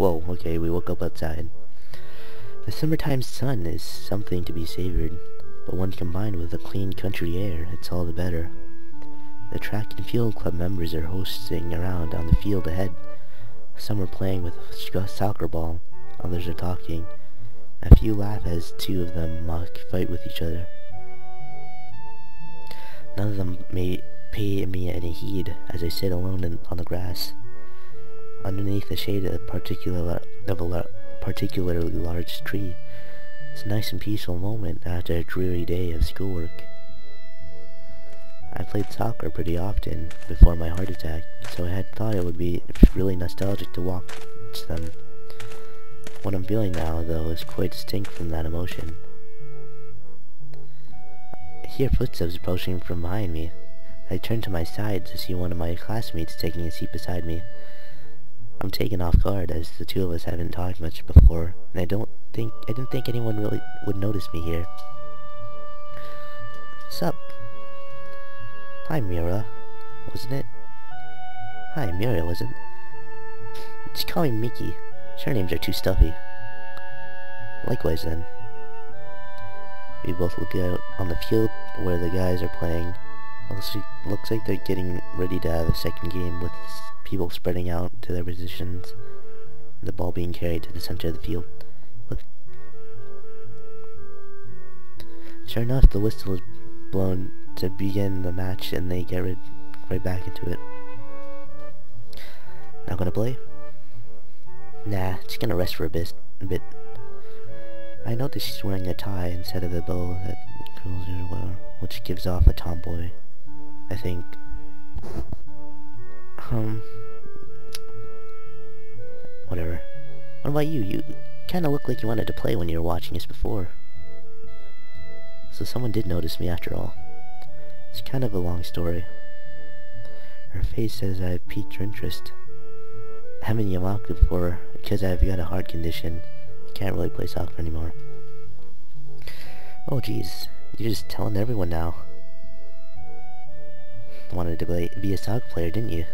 Whoa, okay, we woke up outside. The summertime sun is something to be savored, but when combined with the clean country air, it's all the better. The track and field club members are hosting around on the field ahead. Some are playing with a soccer ball, others are talking. A few laugh as two of them mock fight with each other. None of them may pay me any heed as I sit alone on the grass, underneath the shade of a particularly large tree. It's a nice and peaceful moment after a dreary day of schoolwork. I played soccer pretty often before my heart attack, so I had thought it would be really nostalgic to watch them. What I'm feeling now, though, is quite distinct from that emotion. I hear footsteps approaching from behind me. I turn to my side to see one of my classmates taking a seat beside me. I'm taken off guard as the two of us haven't talked much before, and I didn't think anyone really would notice me here. Sup? Hi, Mira. Wasn't it? Hi, Mira, wasn't it? Just call me Mickey. Surnames are too stuffy. Likewise, then. We both look out on the field where the guys are playing. Looks like they're getting ready to have a second game with people spreading out to their positions, and the ball being carried to the center of the field. Look. Sure enough, the whistle is blown to begin the match, and they get right back into it. Not gonna play? Nah, just gonna rest for a bit. I noticed she's wearing a tie instead of the bow that girls usually wear, which gives off a tomboy, I think. Whatever. What about you? You kinda look like you wanted to play when you were watching us before. So someone did notice me after all. It's kind of a long story. Her face says I've piqued her interest. I haven't Yamaku before because I've got a heart condition. I can't really play soccer anymore. Oh jeez, you're just telling everyone now. Wanted to be a soccer player, didn't you?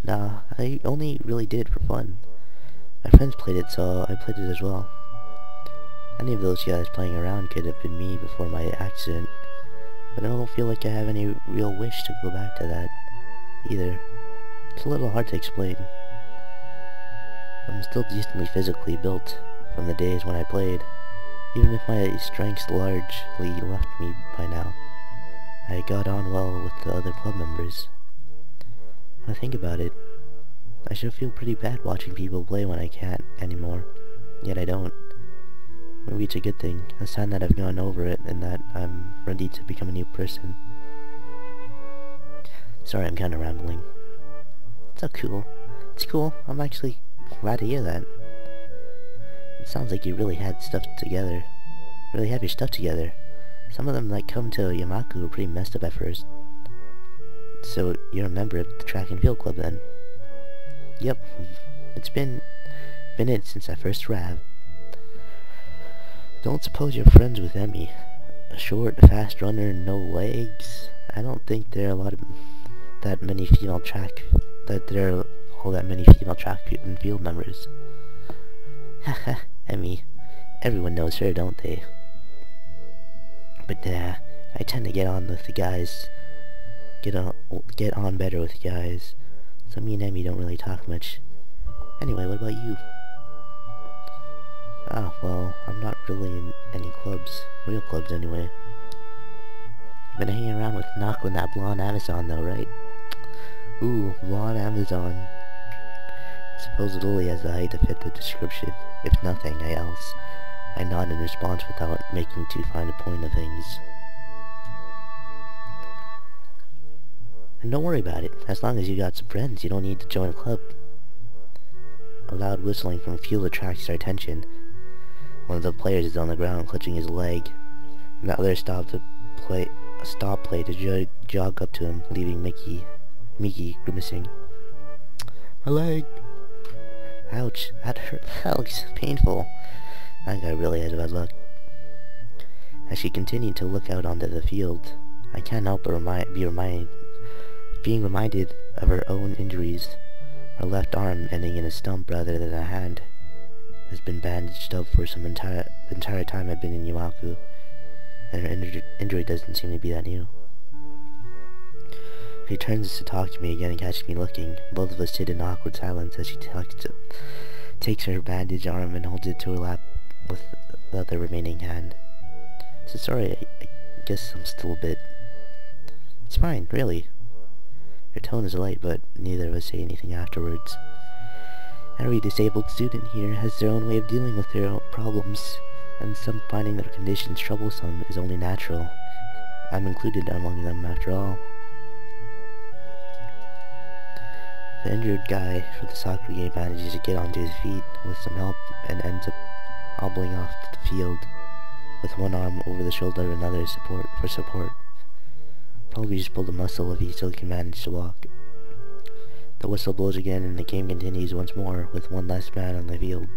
Nah, I only really did it for fun. My friends played it, so I played it as well. Any of those guys playing around could have been me before my accident, but I don't feel like I have any real wish to go back to that, either. It's a little hard to explain. I'm still decently physically built from the days when I played. Even if my strengths largely left me by now, I got on well with the other club members. When I think about it, I should feel pretty bad watching people play when I can't anymore, yet I don't. Maybe it's a good thing, a sign that I've gone over it and that I'm ready to become a new person. Sorry, I'm kinda rambling. It's so cool. It's cool. I'm actually glad to hear that. It sounds like you really had stuff together. Really have your stuff together. Some of them that come to Yamaku were pretty messed up at first. So you're a member of the track and field club then? Yep. It's been it since I first arrived. Don't suppose you're friends with Emmy. A short, fast runner, no legs. I don't think there are that many female track and field members. Haha, Emmy. Everyone knows her, don't they? But I tend to get on with the guys. Get on better with the guys. So me and Emmy don't really talk much. Anyway, what about you? Ah, well, I'm not really in any clubs. Real clubs, anyway. You've been hanging around with Nako and that blonde Amazon, though, right? Ooh, blonde Amazon. Supposedly has the height to fit the description, if nothing else. I nod in response without making too fine a point of things. And don't worry about it. As long as you got some friends, you don't need to join a club. A loud whistling from the field attracts our attention. One of the players is on the ground clutching his leg, and the other stopped play to jog up to him, leaving Mickey grimacing. My leg! Ouch, that hurt. That looks painful. That guy really has bad luck. As she continued to look out onto the field, I can't help but being reminded of her own injuries. Her left arm, ending in a stump rather than a hand, has been bandaged up for the entire time I've been in Yumaku, and her injury doesn't seem to be that new. She turns to talk to me again and catches me looking. Both of us sit in awkward silence as she takes her bandaged arm and holds it to her lap with the other remaining hand. So sorry, I guess I'm still a bit... It's fine, really. Her tone is light, but neither of us say anything afterwards. Every disabled student here has their own way of dealing with their own problems, and some finding their conditions troublesome is only natural. I'm included among them after all. The injured guy for the soccer game manages to get onto his feet with some help and ends up hobbling off to the field with one arm over the shoulder and another for support. Probably just pulled a muscle if he still can manage to walk. The whistle blows again and the game continues once more with one less man on the field.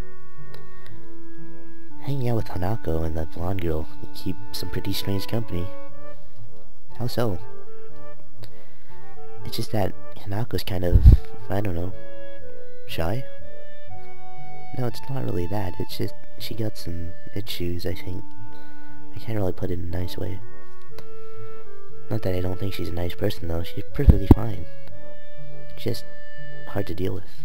Hanging out with Hanako and that blonde girl, you keep some pretty strange company. How so? It's just that Hanako's kind of, I don't know, shy? No, it's not really that. It's just she got some issues, I think. I can't really put it in a nice way. Not that I don't think she's a nice person, though. She's perfectly fine. Just hard to deal with.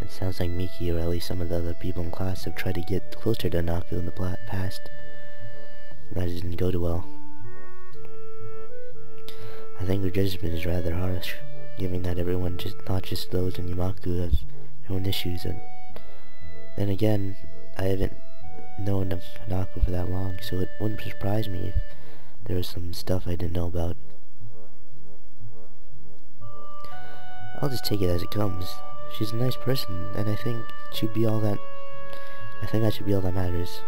It sounds like Miki, or at least some of the other people in class, have tried to get closer to Hanako in the past. That didn't go too well. I think her judgment is rather harsh, given that everyone, not just those in Yumaku, have their own issues, and then again, I haven't known of Hanako for that long, so it wouldn't surprise me if there was some stuff I didn't know about. I'll just take it as it comes. She's a nice person, and I think that should be all that matters.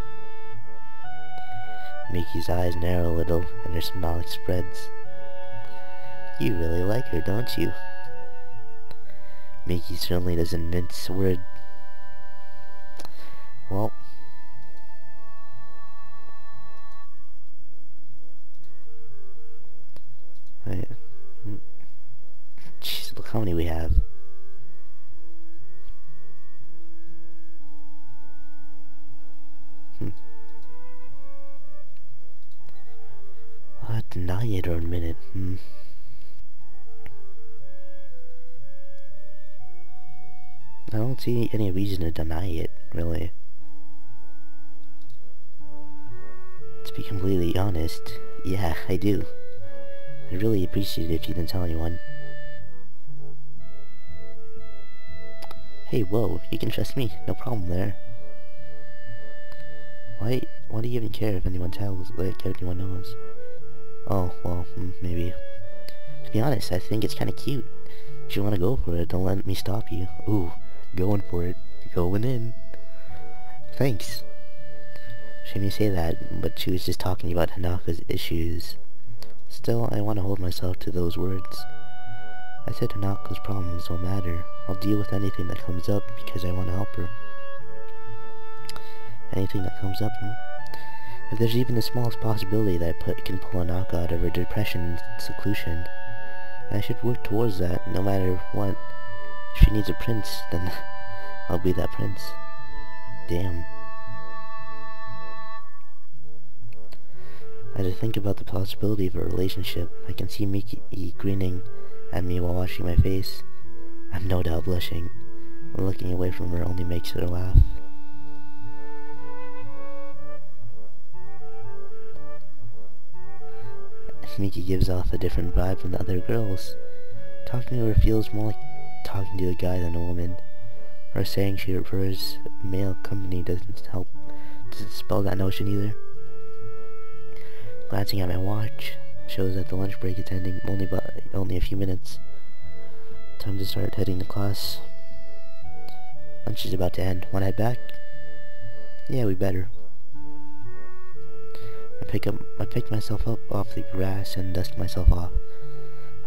Miki's eyes narrow a little, and her smile spreads. You really like her, don't you? Miki certainly doesn't mince a word. Well, jeez, look how many we have. Deny it for a minute. I don't see any reason to deny it, really. To be completely honest, yeah, I do. I'd really appreciate it if you didn't tell anyone. Hey, whoa, you can trust me, no problem there. Why do you even care if anyone tells, like, everyone knows? Oh, well, maybe. To be honest, I think it's kinda cute. If you wanna go for it, don't let me stop you. Ooh, going for it. Going in. Thanks. Shame you say that, but she was just talking about Hanako's issues. Still, I want to hold myself to those words. I said Hanako's problems don't matter. I'll deal with anything that comes up because I want to help her. Anything that comes up, If there's even the smallest possibility that I can pull Hanako out of her depression and seclusion, I should work towards that, no matter what. If she needs a prince, then I'll be that prince. Damn. As I think about the possibility of a relationship, I can see Miki grinning at me while washing my face. I'm no doubt blushing, but looking away from her only makes her laugh. Miki gives off a different vibe from the other girls. Talking to her feels more like talking to a guy than a woman. Or saying she prefers male company doesn't help to dispel that notion either. Glancing at my watch shows that the lunch break is ending only a few minutes. Time to start heading to class. Lunch is about to end. Wanna head back? Yeah, we better. I pick myself up off the grass and dust myself off.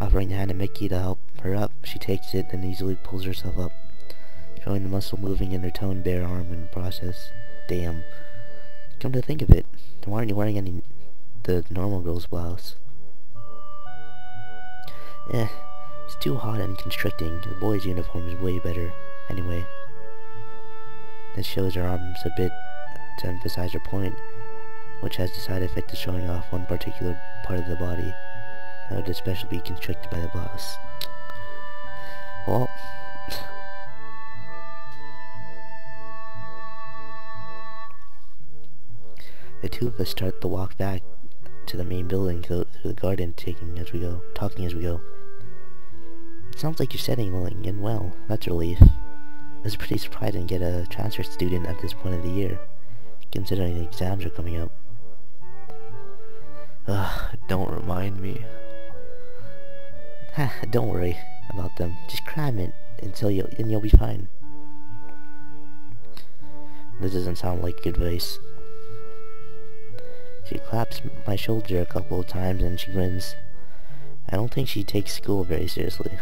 Offering the hand to Miki to help her up, she takes it and easily pulls herself up, showing the muscle moving in her toned bare arm in the process. Damn. Come to think of it, why aren't you wearing the normal girl's blouse? It's too hot and constricting. The boy's uniform is way better. Anyway. This shows her arms a bit to emphasize her point, which has the side effect of showing off one particular part of the body that would especially be constricted by the blouse. Well, the two of us start the walk back to the main building through the garden, talking as we go. It sounds like you're settling in well. That's a relief. I was pretty surprised to get a transfer student at this point of the year, considering the exams are coming up. Don't remind me. Don't worry about them. Just cram it until you'll be fine. This doesn't sound like good advice. She claps my shoulder a couple of times and she grins. I don't think she takes school very seriously.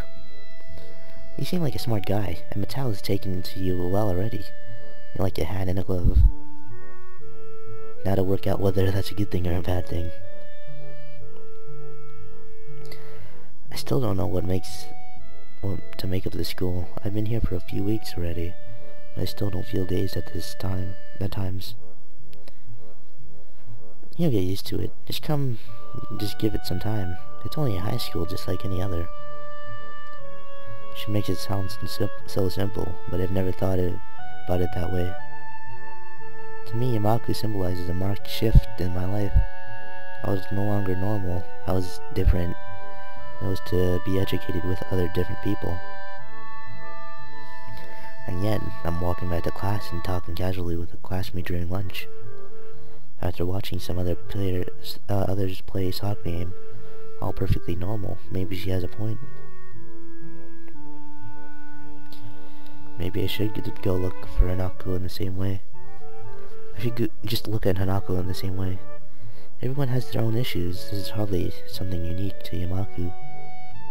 You seem like a smart guy, and Mattel is taken to you well already. You're like a hand in a glove. Now to work out whether that's a good thing or a bad thing. I still don't know what to make of this school. I've been here for a few weeks already, but I still don't feel dazed at times. You'll get used to it. Just give it some time. It's only a high school just like any other. She makes it sound so simple, but I've never thought about it that way. To me, Yamaku symbolizes a marked shift in my life. I was no longer normal. I was different. I was to be educated with other different people. And yet, I'm walking back to class and talking casually with a classmate during lunch. After watching some others play a soccer game, all perfectly normal. Maybe she has a point. Maybe I should go look for Hanako in the same way. I should just look at Hanako in the same way. Everyone has their own issues. This is hardly something unique to Yamaku.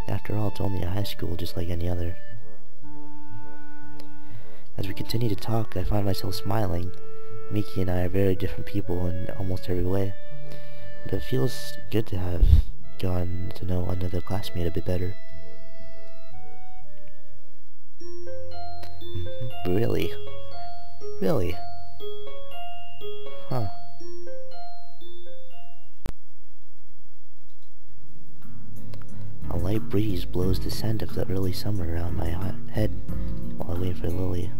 After all, it's only a high school just like any other. As we continue to talk, I find myself smiling. Miki and I are very different people in almost every way. But it feels good to have gotten to know another classmate a bit better. Really? Really? Huh. A light breeze blows the scent of the early summer around my head while I wait for Lily.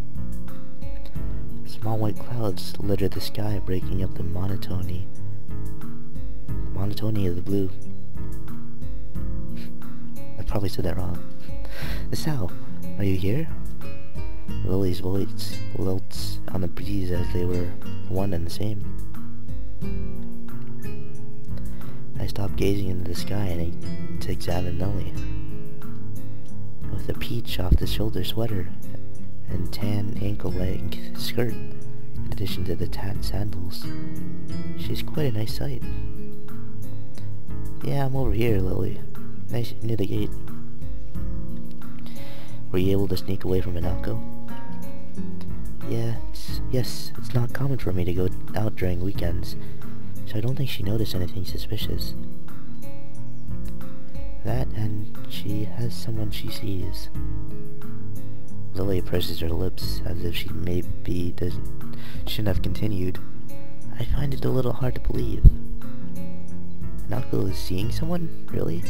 Small white clouds litter the sky, breaking up the monotony of the blue. I probably said that wrong. Sal, are you here? Lily's voice lilts on the breeze as they were one and the same. I stop gazing into the sky and to examine Lily. With a peach off the shoulder sweater and tan ankle-length skirt, in addition to the tan sandals, she's quite a nice sight. Yeah, I'm over here, Lily. Nice near the gate. Were you able to sneak away from Hanako? Yes, it's not common for me to go out during weekends, so I don't think she noticed anything suspicious. That, and she has someone she sees. Lily purses her lips as if she shouldn't have continued. I find it a little hard to believe. Hanako is seeing someone? Really?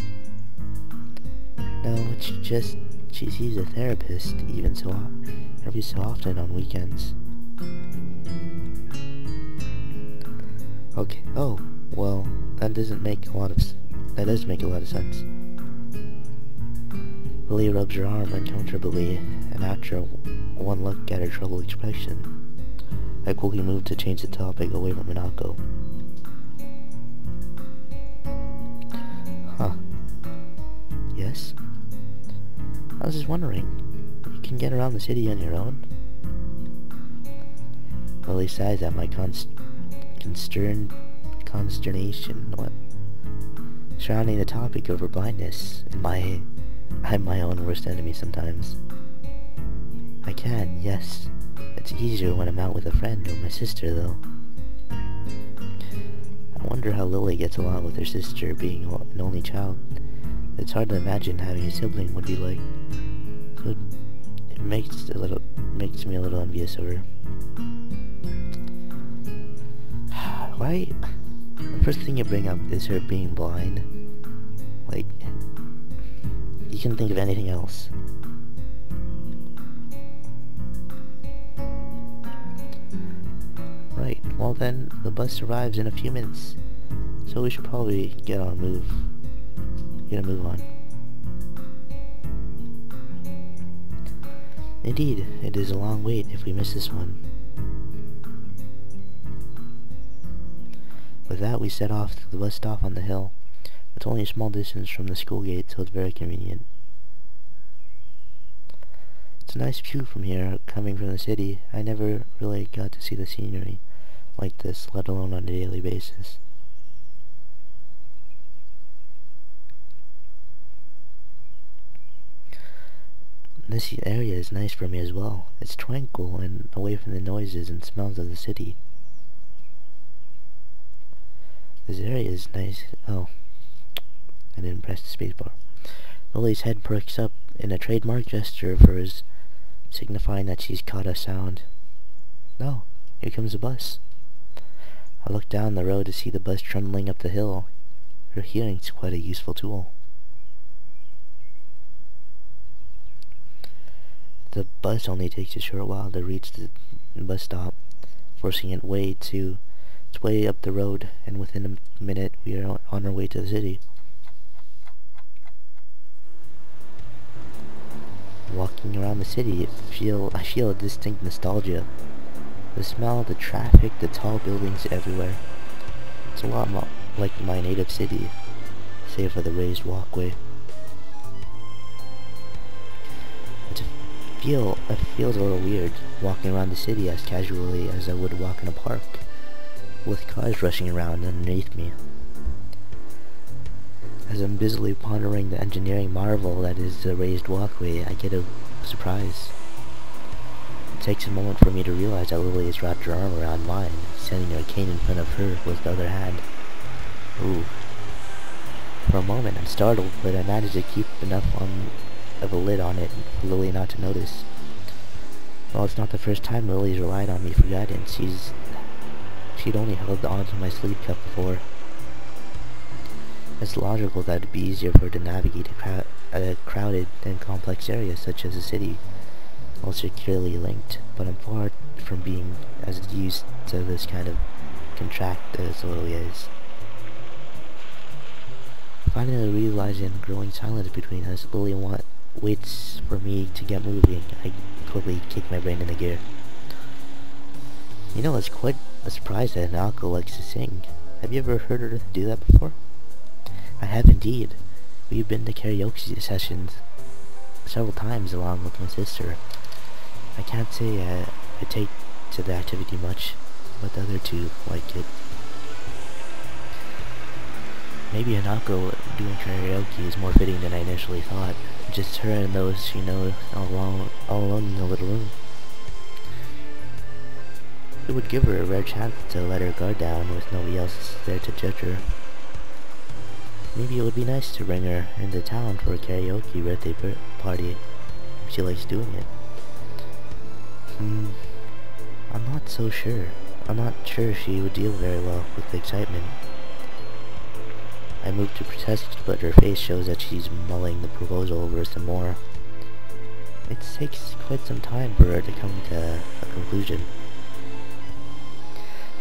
No, it's just she sees a therapist every so often on weekends. Okay. Oh, well, that does make a lot of sense. Lily rubs her arm uncomfortably, and after one look at her troubled expression, I quickly move to change the topic away from Hanako. Huh. Yes? I was just wondering, you can get around the city on your own? Lily sighs at my consternation surrounding the topic of her blindness, and I'm my own worst enemy sometimes. I can, yes. It's easier when I'm out with a friend or my sister, though. I wonder how Lily gets along with her sister, being an only child. It's hard to imagine having a sibling would be like. So it makes me a little envious of her. Why? The first thing you bring up is her being blind. Like, you can think of anything else. Right, well then, the bus arrives in a few minutes, so we should probably get a move on. Indeed, it is a long wait if we miss this one. With that, we set off to the bus stop on the hill. It's only a small distance from the school gate, so it's very convenient. It's a nice view from here, coming from the city. I never really got to see the scenery like this, let alone on a daily basis. This area is nice for me as well. It's tranquil and away from the noises and smells of the city. This area is nice. Oh, I didn't press the spacebar. Lily's head perks up in a trademark gesture of hers, signifying that she's caught a sound. No, here comes a bus. I look down the road to see the bus trundling up the hill. Her hearing's quite a useful tool. The bus only takes a short while to reach the bus stop, forcing its way up the road, and within a minute we are on our way to the city. Walking around the city, I feel a distinct nostalgia. The smell, the traffic, the tall buildings everywhere. It's a lot like my native city, save for the raised walkway. It feels a little weird, walking around the city as casually as I would walk in a park, with cars rushing around underneath me. As I'm busily pondering the engineering marvel that is the raised walkway, I get a surprise. It takes a moment for me to realize that Lily has wrapped her arm around mine, sending her cane in front of her with the other hand. Ooh. For a moment I'm startled, but I manage to keep enough of a lid on it for Lily not to notice. Well, it's not the first time Lily's relied on me for guidance. She'd only held on to my sleeve cup before. It's logical that it'd be easier for her to navigate a crowded and complex area such as a city, all securely linked, but I'm far from being as used to this kind of contract as Lily is. Finally realizing the growing silence between us, Lily waits for me to get moving. I quickly kick my brain into gear. You know, it's quite a surprise that Naoko likes to sing. Have you ever heard her do that before? I have indeed. We've been to karaoke sessions several times along with my sister. I can't say I take to the activity much, but the other two like it. Maybe Hanako doing karaoke is more fitting than I initially thought. Just her and those she knows all alone in the little room. It would give her a rare chance to let her guard down with nobody else there to judge her. Maybe it would be nice to bring her into town for a karaoke birthday party if she likes doing it. I'm not so sure. I'm not sure she would deal very well with the excitement. I move to protest, but her face shows that she's mulling the proposal over some more. It takes quite some time for her to come to a conclusion.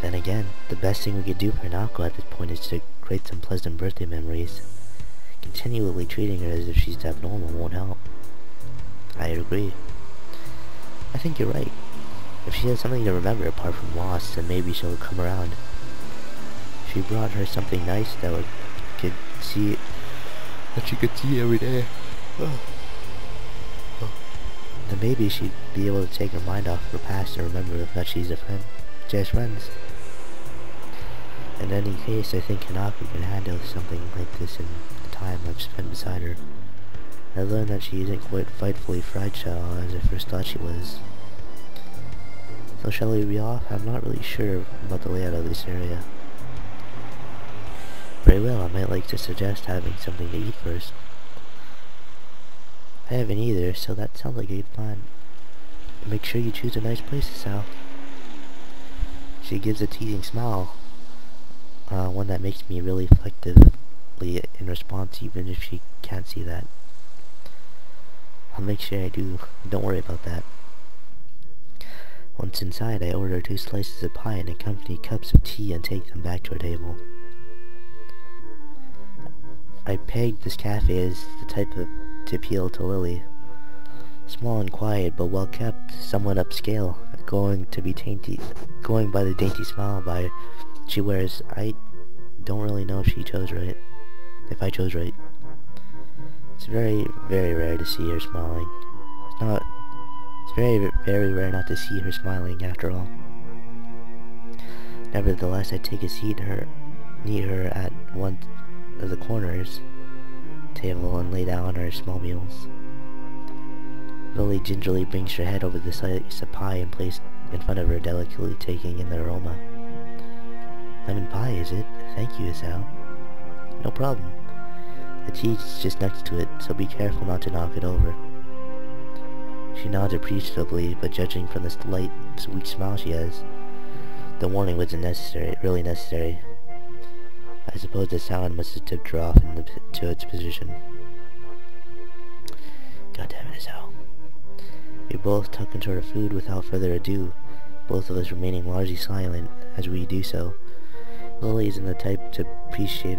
Then again, the best thing we could do for Naoko at this point is to create some pleasant birthday memories. Continually treating her as if she's abnormal won't help. I agree. I think you're right. If she has something to remember apart from loss, then maybe she'll come around. If you brought her something nice that she could see every day, then maybe she'd be able to take her mind off her past and remember that she's a friend. Just friends. In any case, I think Hanako can handle something like this in the time I've spent beside her. I learned that she isn't quite frightfully fragile as I first thought she was. So shall we be off? I'm not really sure about the layout of this area. Very well, I might like to suggest having something to eat first. I haven't either, so that sounds like a good plan. Make sure you choose a nice place, Sal. She gives a teasing smile, one that makes me really reflectively in response, even if she can't see that. I'll make sure I do. Don't worry about that. Once inside, I order 2 slices of pie and accompany cups of tea and take them back to our table. I pegged this cafe as the type to appeal to Lily. Small and quiet, but well kept, somewhat upscale, going by the dainty smile she wears. I don't really know if I chose right. It's very, very rare to see her smiling. It's very, very rare not to see her smiling after all. Nevertheless, I take a seat near her at one of the corners table and lay down our small meals. Lily gingerly brings her head over the slice of pie and placed in front of her, delicately taking in the aroma. Lemon pie, is it? Thank you, Isao. No problem. The tea's just next to it, so be careful not to knock it over. She nods appreciatively, but judging from the slight, sweet smile she has, the warning wasn't really necessary. I suppose the sound must have tipped her off to its position. God damn it, Isao. We both tuck into our food without further ado, both of us remaining largely silent as we do so. Lily isn't the type to appreciate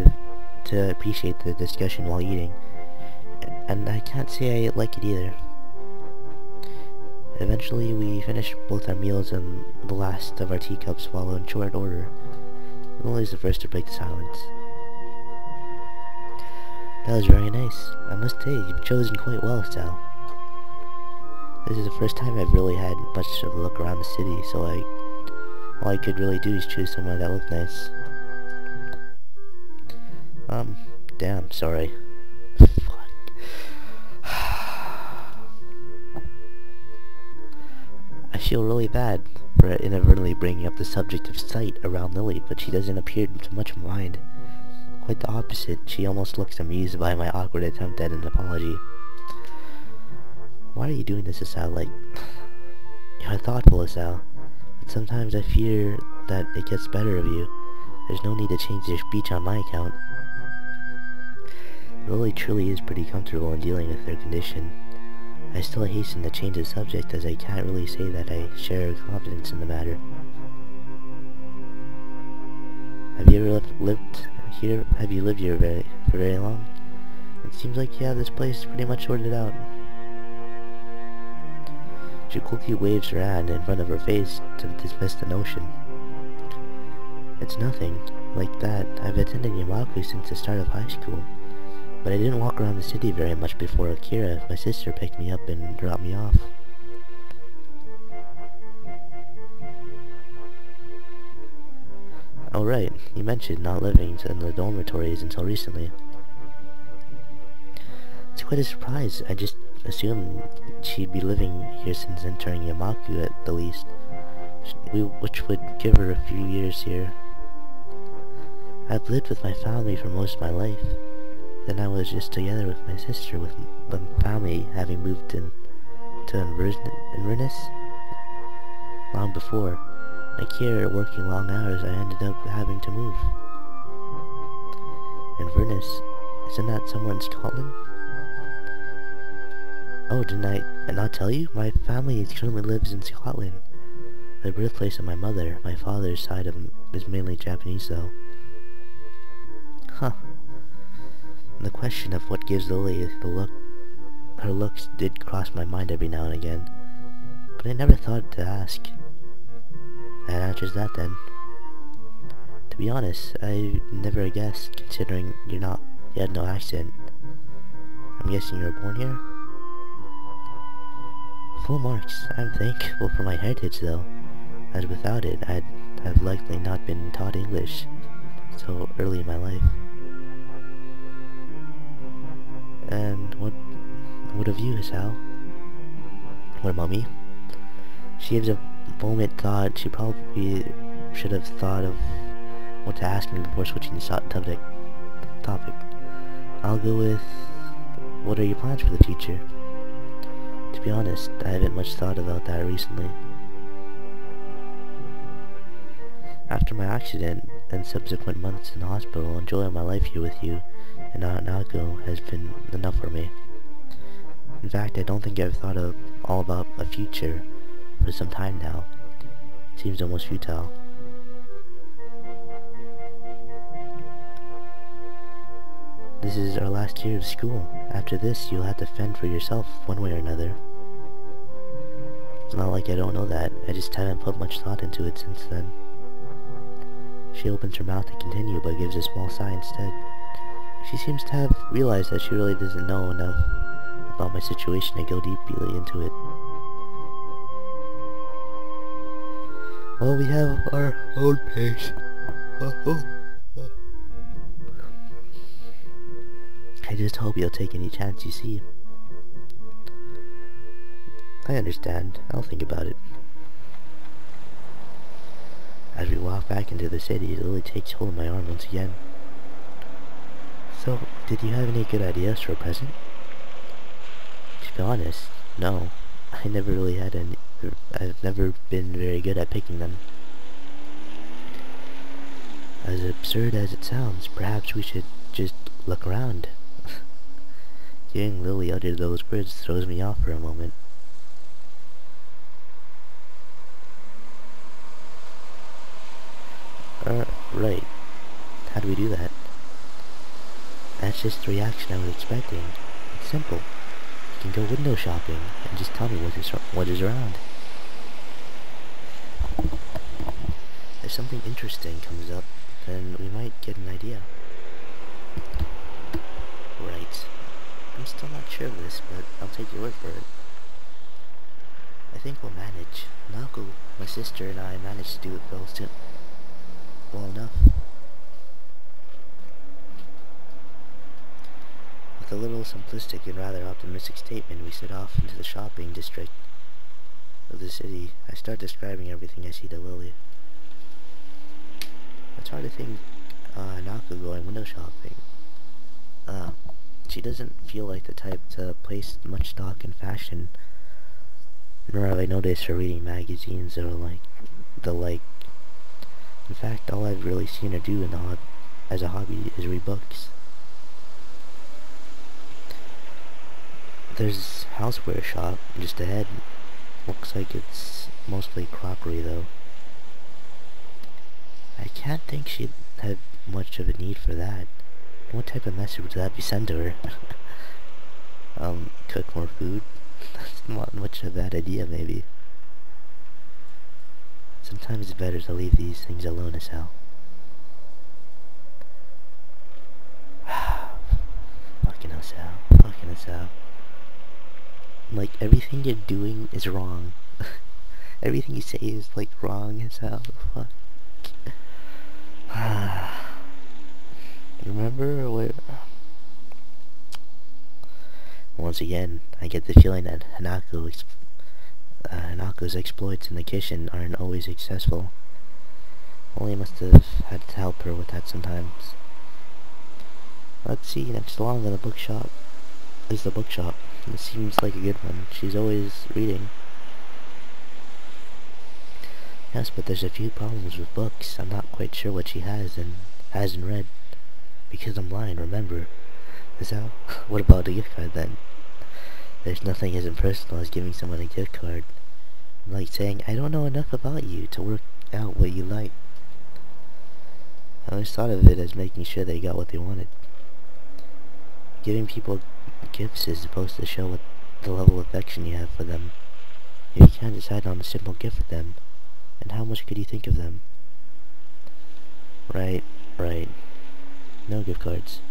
the discussion while eating, and I can't say I like it either. Eventually, we finish both our meals and the last of our teacups follow in short order. Lily's the first to break the silence. That was very nice. I must say, you've chosen quite well, Sal. This is the first time I've really had much of a look around the city, so all I could really do is choose somewhere that looked nice. Damn, sorry. Fuck. I feel really bad for inadvertently bringing up the subject of sight around Lily, but she doesn't appear to much mind. Quite the opposite, she almost looks amused by my awkward attempt at an apology. Why are you doing this, Isao? You're thoughtful, Isao, but sometimes I fear that it gets better of you. There's no need to change your speech on my account. Lily truly is pretty comfortable in dealing with her condition. I still hasten to change the subject, as I can't really say that I share her confidence in the matter. Have you ever lived here? Have you lived here for very long? It seems like you have this place pretty much sorted out. She quickly waves her hand in front of her face to dismiss the notion. It's nothing like that. I've attended Yamaku since the start of high school, but I didn't walk around the city very much before Akira, my sister, picked me up and dropped me off. Oh right, you mentioned not living in the dormitories until recently. It's quite a surprise. I just assumed she'd be living here since entering Yamaku at the least, which would give her a few years here. I've lived with my family for most of my life. Then I was just together with my sister, with the family having moved to Inverness long before. Akira working long hours, I ended up having to move. Inverness? Isn't that somewhere in Scotland? Oh, didn't I not tell you? My family currently lives in Scotland. The birthplace of my mother. My father's side is mainly Japanese, though. Huh. The question of what gives Lily her looks did cross my mind every now and again, but I never thought to ask. That answers that then. To be honest, I never guessed, considering you had no accent. I'm guessing you were born here? Full marks. I'm thankful for my heritage, though, as without it, I'd have likely not been taught English so early in my life. And what of you, Isao? What about me? She gives a moment thought. She probably should have thought of what to ask me before switching the topic. I'll go with, what are your plans for the future? be honest, I haven't much thought about that recently. After my accident and subsequent months in the hospital, enjoying my life here with you and Naoko has been enough for me. In fact, I don't think I've thought all about a future for some time now. It seems almost futile. This is our last year of school. After this, you'll have to fend for yourself one way or another. It's not like I don't know that, I just haven't put much thought into it since then. She opens her mouth to continue, but gives a small sigh instead. She seems to have realized that she really doesn't know enough about my situation to go deeply into it. Well, we have our own pace. I just hope you'll take any chance you see. I understand. I'll think about it. As we walk back into the city, Lily takes hold of my arm once again. So, did you have any good ideas for a present? To be honest, no. I never really had any. I've never been very good at picking them. As absurd as it sounds, perhaps we should just look around. Hearing Lily utter those words throws me off for a moment. Right. How do we do that? That's just the reaction I was expecting. It's simple. You can go window shopping and just tell me what is around. If something interesting comes up, then we might get an idea. Right. I'm still not sure of this, but I'll take your word for it. I think we'll manage. Naoko, my sister, and I managed to do it well enough. With a little simplistic and rather optimistic statement, we set off into the shopping district of the city. I start describing everything I see to Lily. It's hard to think Naoko going window shopping. She doesn't feel like the type to place much stock in fashion, nor have I noticed her reading magazines or the like. In fact, all I've really seen her do as a hobby is read books. There's a houseware shop just ahead. Looks like it's mostly crockery though. I can't think she'd have much of a need for that. What type of message would that be sent to her? Cook more food? That's not much of a bad idea, maybe. Sometimes it's better to leave these things alone as hell. Fucking us out. Fucking us out. Like, everything you're doing is wrong. Everything you say is, like, wrong as hell. Fuck. Remember where... Once again, I get the feeling that Hanako's exploits in the kitchen aren't always successful. Only must have had to help her with that sometimes. Let's see, next along in the bookshop is the bookshop. It seems like a good one. She's always reading. Yes, but there's a few problems with books. I'm not quite sure what she has and hasn't read. Because I'm blind, remember? Is that... What about a gift card then? There's nothing as impersonal as giving someone a gift card. Like saying, I don't know enough about you to work out what you like. I always thought of it as making sure they got what they wanted. Giving people gifts is supposed to show what the level of affection you have for them. If you can't decide on a simple gift for them, and how much could you think of them? Right. No gift cards.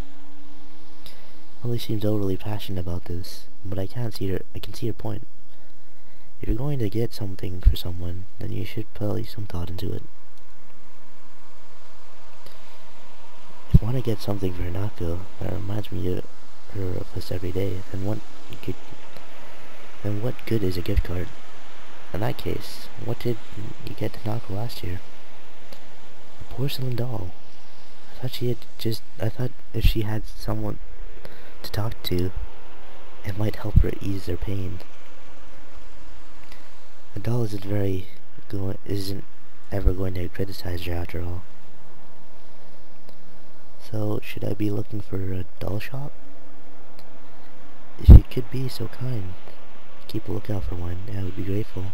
Lily seems overly passionate about this, but I can see her point. If you're going to get something for someone, then you should put at least some thought into it. If you want to get something for Hanako that reminds me of us every day, then what good is a gift card? In that case, what did you get Hanako last year? A porcelain doll. I thought if she had someone to talk to, it might help her ease their pain. A doll isn't ever going to criticize her after all. So, should I be looking for a doll shop? If you could be so kind, keep a lookout for one, I would be grateful.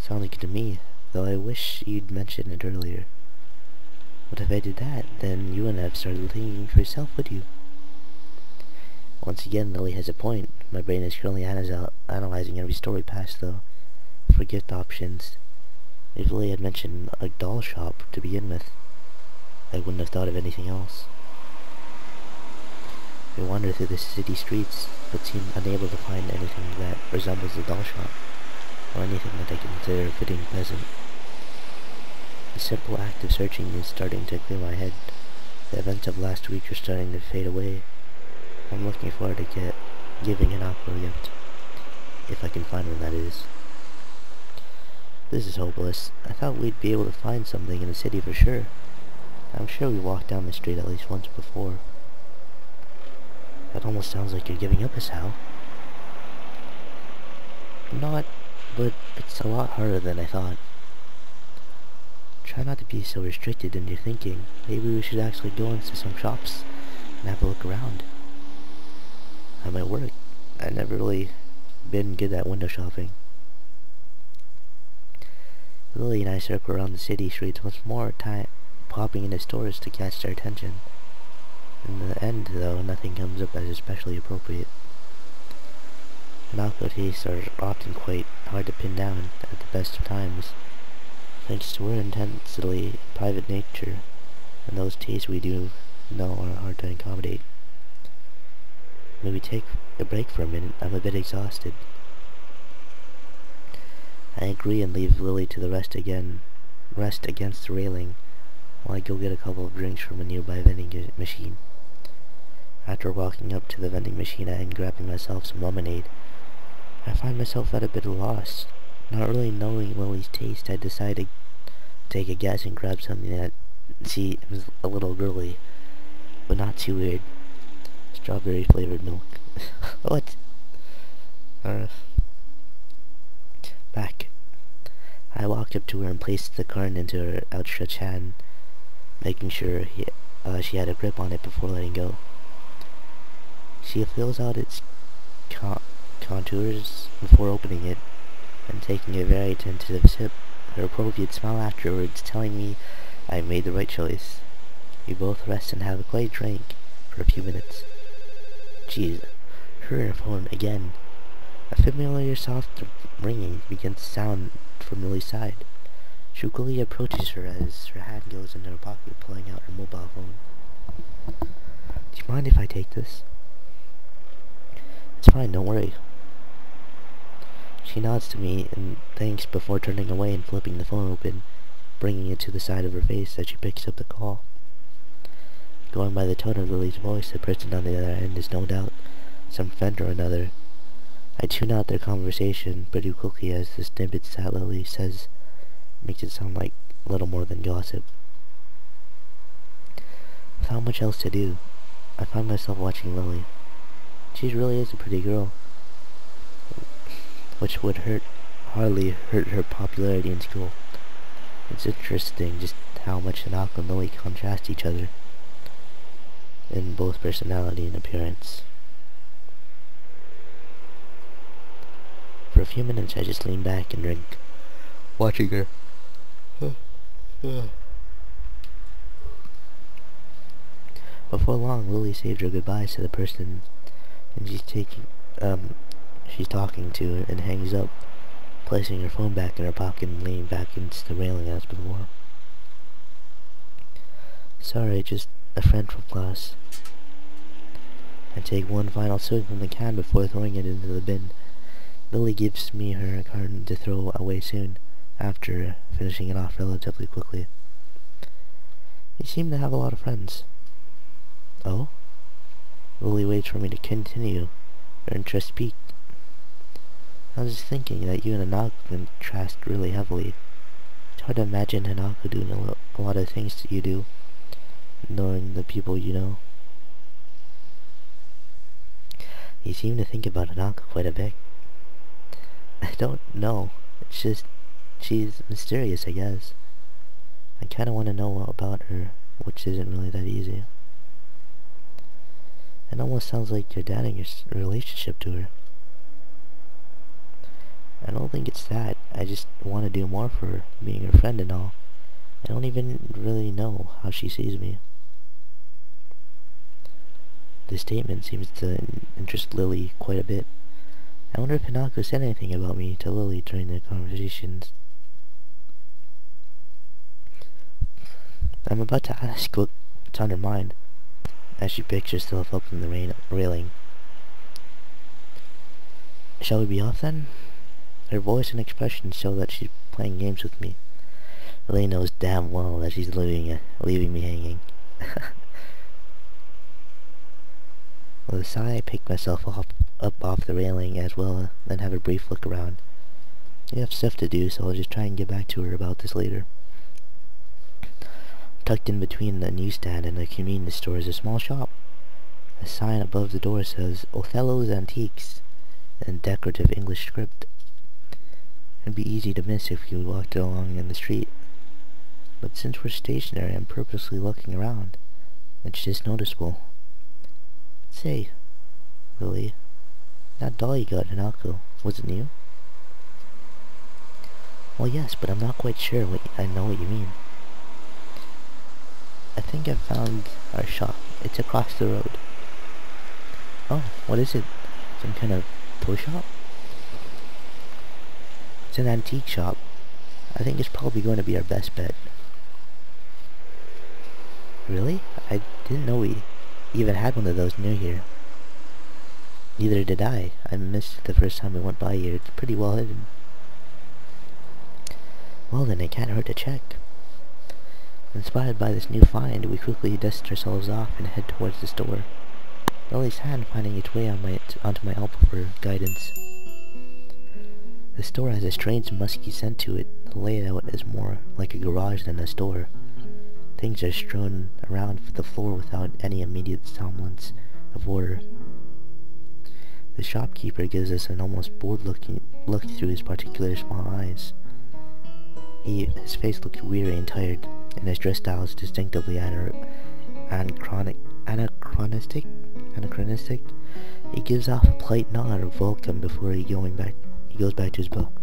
Sounds good to me, though I wish you'd mentioned it earlier. What if I did that? Then you wouldn't have started thinking for yourself, would you? Once again, Lily has a point. My brain is currently analyzing every story past, though, for gift options. If Lily had mentioned a doll shop to begin with, I wouldn't have thought of anything else. I wander through the city streets, but seem unable to find anything that resembles a doll shop, or anything that I consider a fitting present. The simple act of searching is starting to clear my head. The events of last week are starting to fade away. I'm looking forward to giving an awkward gift, if I can find one, that is. This is hopeless. I thought we'd be able to find something in the city for sure. I'm sure we walked down the street at least once before. That almost sounds like you're giving up, Sal. Not, but it's a lot harder than I thought. Try not to be so restricted in your thinking. Maybe we should actually go into some shops and have a look around. That might work. I've never really been good at window shopping. Lily and I circle around the city streets once more, popping into stores to catch their attention. In the end, though, nothing comes up as especially appropriate. Hanako tastes are often quite hard to pin down at the best of times, thanks to her intensely private nature, and those tastes we do know are hard to accommodate. Maybe take a break for a minute. I'm a bit exhausted. I agree and leave Lily to rest against the railing, while I go get a couple of drinks from a nearby vending machine. After walking up to the vending machine and grabbing myself some lemonade, I find myself at a bit of a loss. Not really knowing Lily's taste, I decided to take a guess and grab something that was a little girly, but not too weird. Strawberry flavored milk. What? Back. I walked up to her and placed the carton into her outstretched hand, making sure she had a grip on it before letting go. She fills out its contours before opening it, and taking a very tentative sip, her appropriate smile afterwards telling me I made the right choice. We both rest and have a quiet drink for a few minutes. Jeez, her phone again. A familiar soft ringing begins to sound from Lily's side. She quickly approaches her as her hand goes into her pocket, pulling out her mobile phone. Do you mind if I take this? It's fine, don't worry. She nods to me and thanks before turning away and flipping the phone open, bringing it to the side of her face as she picks up the call. Going by the tone of Lily's voice, the person on the other end is no doubt some friend or another. I tune out their conversation pretty quickly as the snippets that Lily says makes it sound like a little more than gossip. Without much else to do, I find myself watching Lily. She really is a pretty girl, which would hardly hurt her popularity in school. It's interesting just how much Hanako and Lily contrast each other in both personality and appearance. For a few minutes I just lean back and drink, watching her. Before long, Lily saved her goodbyes to the person and she's talking to and hangs up, placing her phone back in her pocket and leaning back against the railing as before. Sorry, just a friend from class. I take one final swig from the can before throwing it into the bin. Lily gives me her carton to throw away soon, after finishing it off relatively quickly. You seem to have a lot of friends. Oh? Lily waits for me to continue, her interest piqued. I was just thinking that you and Hanako contrast really heavily. It's hard to imagine Hanako doing a lot of things that you do, knowing the people you know. You seem to think about Hanako quite a bit. I don't know. It's just, she's mysterious, I guess. I kinda wanna know about her, which isn't really that easy. It almost sounds like you're doubting your relationship to her. I don't think it's that. I just want to do more for her, being her friend and all. I don't even really know how she sees me. This statement seems to interest Lily quite a bit. I wonder if Hinako said anything about me to Lily during their conversations. I'm about to ask what's on her mind, as she picks herself up from the railing. Shall we be off then? Her voice and expression show that she's playing games with me. Lily knows damn well that she's leaving me hanging. With a sigh, I pick myself up off the railing as well, then have a brief look around. I have stuff to do, so I'll just try and get back to her about this later. Tucked in between the newsstand and the convenience store is a small shop. A sign above the door says Othello's Antiques in decorative English script. It'd be easy to miss if you walked along in the street. But since we're stationary, I'm purposely looking around. It's just noticeable. Say, Lily, that doll you got in Hinako, was it new? Well, yes, but I'm not quite sure I know what you mean. I think I found our shop. It's across the road. Oh, what is it? Some kind of toy shop? It's an antique shop. I think it's probably going to be our best bet. Really? I didn't know we even had one of those near here. Neither did I. I missed it the first time we went by here. It's pretty well hidden. Well then, it can't hurt to check. Inspired by this new find, we quickly dust ourselves off and head towards the store. Lily's hand finding its way onto my elbow for guidance. The store has a strange musky scent to it. The layout is more like a garage than a store. Things are strewn around the floor without any immediate semblance of order. The shopkeeper gives us an almost bored look through his particular small eyes. His face looks weary and tired, and his dress style is distinctively anachronistic. He gives off a polite nod of welcome before he goes back to his book.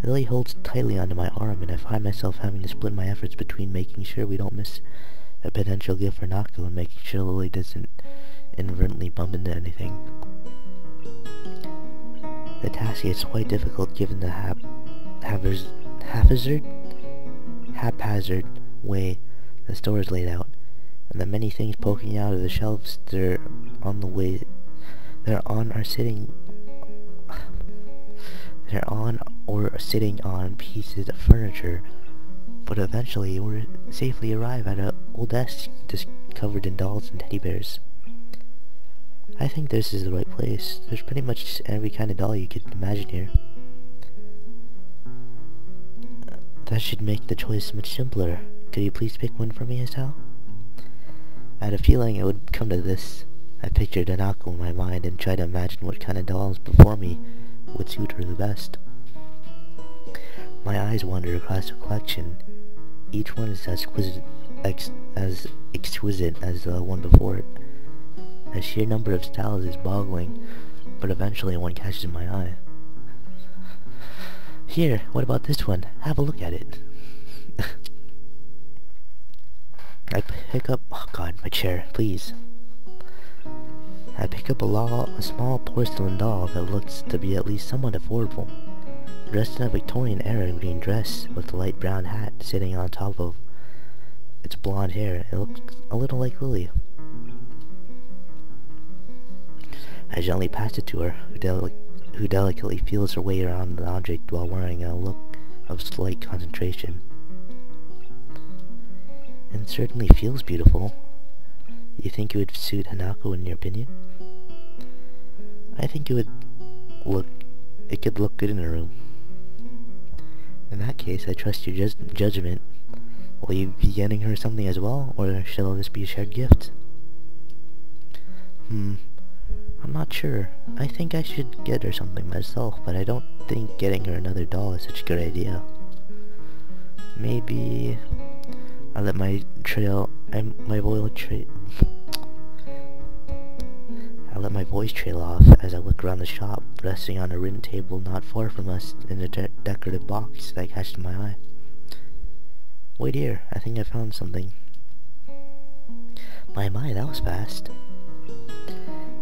Lily holds tightly onto my arm, and I find myself having to split my efforts between making sure we don't miss a potential gift for Nako and making sure Lily doesn't inadvertently bump into anything. The task is quite difficult given the haphazard way the store is laid out, and the many things poking out of the shelves they're on or sitting on pieces of furniture. But eventually we safely arrive at an old desk just covered in dolls and teddy bears. I think this is the right place. There's pretty much every kind of doll you could imagine here. That should make the choice much simpler. Could you please pick one for me, Estelle? I had a feeling it would come to this. I pictured Hanako in my mind and tried to imagine what kind of dolls before me would suit her the best. My eyes wandered across the collection. Each one is as exquisite as the one before it. The sheer number of styles is boggling, but eventually one catches my eye. Here, what about this one? Have a look at it. I pick up... Oh god, my chair, please. I pick up a small porcelain doll that looks to be at least somewhat affordable. Dressed in a Victorian-era green dress with a light brown hat sitting on top of its blonde hair, it looks a little like Lily. I gently pass it to her, who delicately feels her way around the object while wearing a look of slight concentration. It certainly feels beautiful. You think it would suit Hanako in your opinion? I think it could look good in her room. In that case, I trust your judgment. Will you be getting her something as well, or shall this be a shared gift? I'm not sure. I think I should get her something myself, but I don't think getting her another doll is such a good idea. Maybe I let my voice trail off as I look around the shop, resting on a written table not far from us in a decorative box that catches my eye. Wait here, I think I found something. My, that was fast.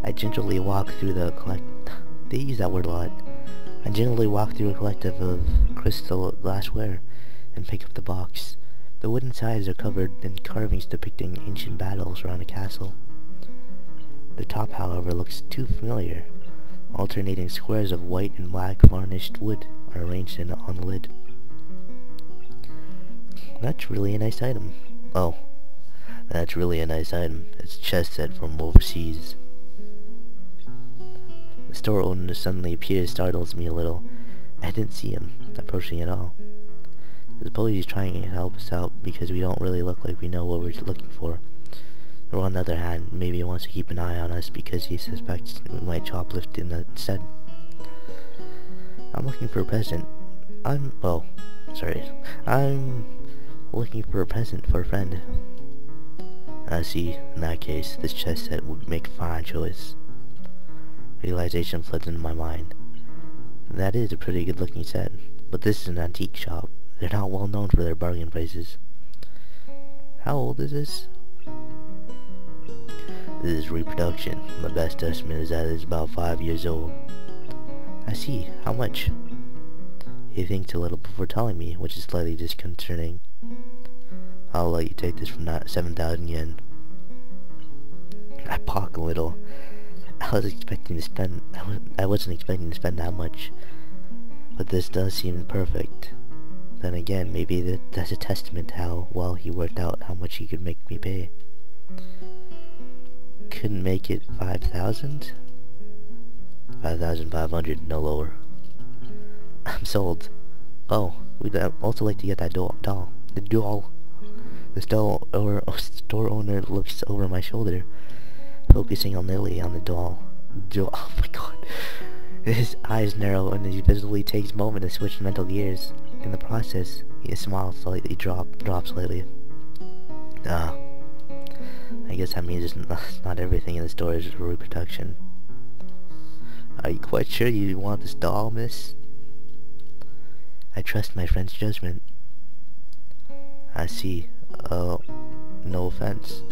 I gingerly walk through they use that word a lot. I gingerly walk through a collective of crystal glassware and pick up the box. The wooden sides are covered in carvings depicting ancient battles around a castle. The top, however, looks too familiar. Alternating squares of white and black varnished wood are arranged on the lid. That's really a nice item. Oh, that's really a nice item. It's a chess set from overseas. The store owner suddenly appears, startles me a little. I didn't see him approaching at all. I suppose he's trying to help us out because we don't really look like we know what we're looking for. Or on the other hand, maybe he wants to keep an eye on us because he suspects we might shoplift instead. I'm looking for a present. I'm looking for a present for a friend. I see. In that case, this chess set would make a fine choice. Realization floods into my mind. That is a pretty good looking set, but this is an antique shop. They're not well known for their bargain prices. How old is this? This is reproduction. My best estimate is that it's about 5 years old. I see. How much? He thinks a little before telling me, which is slightly disconcerting. I'll let you take this from that 7,000 yen. I balk a little. I wasn't expecting to spend that much. But this does seem perfect. Then again, maybe that's a testament to how well he worked out how much he could make me pay. Couldn't make it 5,000? 5,500, no lower. I'm sold. Oh, we'd also like to get that doll. The doll. The store owner looks over my shoulder, focusing on Lily on the doll. Oh my god. His eyes narrow and he visibly takes a moment to switch mental gears. In the process, his smile slightly drops slightly. I guess that means not everything in the store is reproduction. Are you quite sure you want this doll, miss? I trust my friend's judgment. I see. No offense.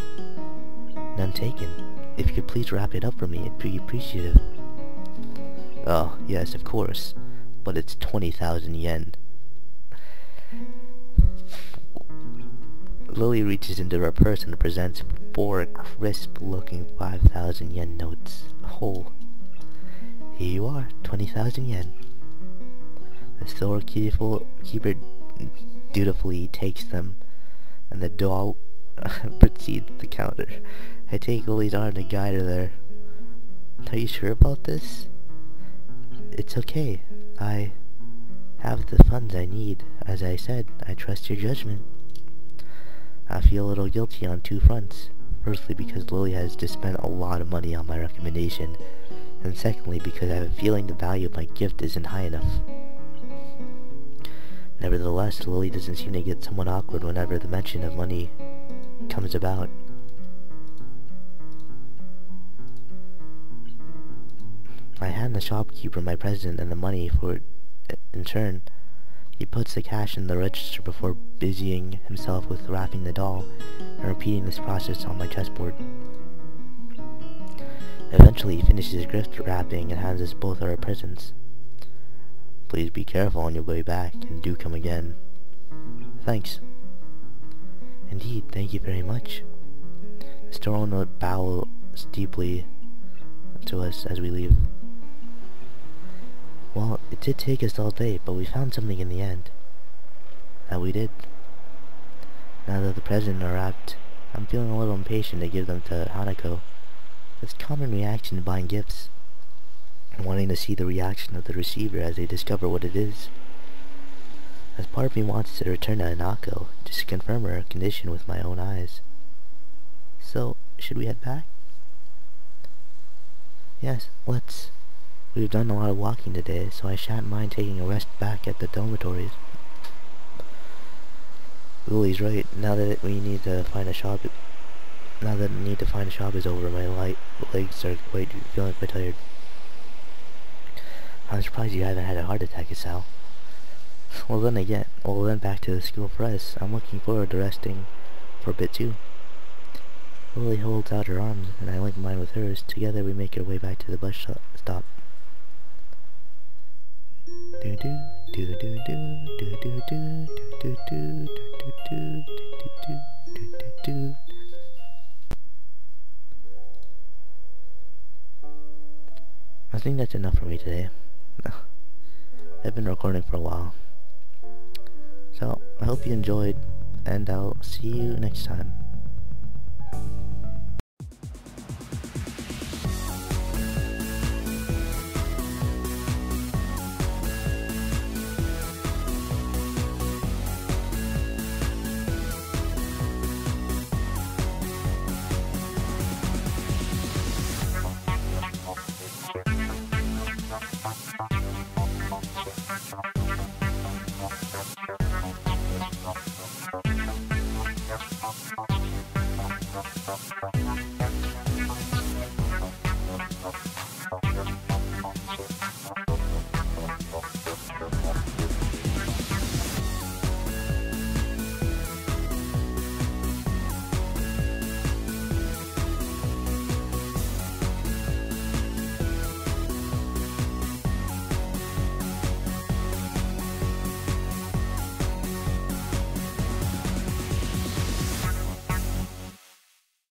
None taken. If you could please wrap it up for me, it'd be appreciative. Oh, yes, of course. But it's 20,000 yen. Lily reaches into her purse and presents 4 crisp-looking 5,000 yen notes. Oh. Here you are, 20,000 yen. The storekeeper dutifully takes them, and the doll proceeds to the counter. I take Lily's arm to guide her there. Are you sure about this? It's okay. I have the funds I need. As I said, I trust your judgment. I feel a little guilty on 2 fronts. Firstly, because Lily has just spent a lot of money on my recommendation, and secondly, because I have a feeling the value of my gift isn't high enough. Nevertheless, Lily doesn't seem to get somewhat awkward whenever the mention of money comes about. I hand the shopkeeper my present and the money for it in turn. He puts the cash in the register before busying himself with wrapping the doll and repeating this process on my chessboard. Eventually, he finishes gift wrapping and hands us both our presents. Please be careful on your way back, and do come again. Thanks. Indeed, thank you very much. The store owner bows deeply to us as we leave. Well, it did take us all day, but we found something in the end. That we did. Now that the presents are wrapped, I'm feeling a little impatient to give them to Hanako. It's a common reaction to buying gifts, and wanting to see the reaction of the receiver as they discover what it is. As part of me wants to return to Hanako, just to confirm her condition with my own eyes. So, should we head back? Yes, let's. We've done a lot of walking today, so I shan't mind taking a rest back at the dormitories. Lily's right. Now that the need to find a shop is over, my legs are feeling quite tired. I'm surprised you haven't had a heart attack, Sal. Well then back to the school for us. I'm looking forward to resting for a bit too. Lily holds out her arms, and I link mine with hers. Together we make our way back to the bus stop. I think that's enough for me today. I've been recording for a while. So, I hope you enjoyed, and I'll see you next time.